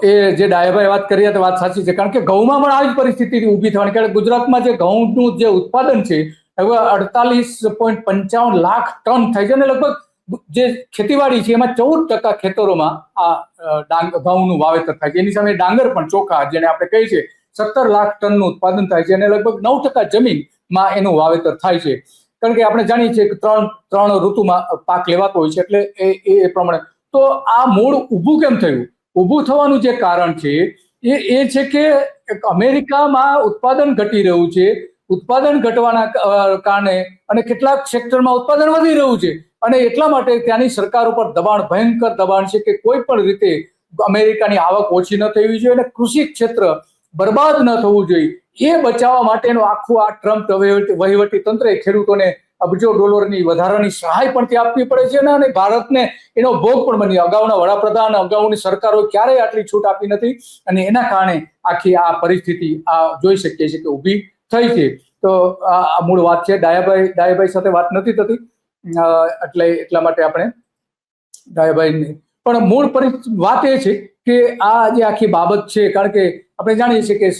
એ જે ડાયાભાઈ વાત કરી તો વાત સાચી છે, કારણ કે ઘઉંમાં પણ આવી જ પરિસ્થિતિ ઊભી થવાની, કારણ કે ગુજરાતમાં જે ઘઉંનું જે ઉત્પાદન છે હવે 48.55 લાખ ટન થાય છે, અને લગભગ જે ખેતીવાડી છે એમાં 14% ખેતરોમાં આ ઘઉંનું વાવેતર થાય છે. એની સામે ડાંગર પણ ચોખા જેને આપણે કહીએ છીએ 17 લાખ ટનનું ઉત્પાદન થાય છે, અને લગભગ 9% જમીનમાં એનું વાવેતર થાય છે. કારણ કે આપણે જાણીએ છીએ કે ત્રણ ઋતુમાં પાક લેવાતો હોય છે, એટલે એ પ્રમાણે તો આ મૂળ ઊભું કેમ થયું? ઊભું થવાનું જે કારણ છે એ છે કે અમેરિકામાં ઉત્પાદન ઘટી રહ્યું છે, ઉત્પાદન ઘટવાના કારણે અને કેટલાક સેક્ટરમાં ઉત્પાદન વધી રહ્યું છે, અને એટલા માટે ત્યાંની સરકાર ઉપર દબાણ, ભયંકર દબાણ છે કે કોઈ પણ રીતે અમેરિકાની આવક ઓછી ન થવી જોઈએ અને કૃષિ ક્ષેત્ર બરબાદ ન થવું જોઈએ. એ બચાવવા માટેનું આખું આ ટ્રમ્પ વહીવટી તંત્રે ખેડૂતોને અબજો ડોલરની વધારાની સહાય પણ ત્યાં આપવી પડે છે, અને ભારતને એનો ભોગ પણ બની. અગાઉના વડાપ્રધાન, અગાઉની સરકારો ક્યારેય આટલી છૂટ આપી નથી, અને એના કારણે આખી આ પરિસ્થિતિ જોઈ શકીએ છીએ કે ઊભી થઈ છે. તો આ મૂળ વાત છે. ડાયાભાઈ સાથે વાત નથી થતી, એટલા માટે આપણે ડાયાભાઈ પણ મૂળ વાત એ છે કે આ જે આખી બાબત છે, કારણ કે આપણે જાણીએ છીએ કે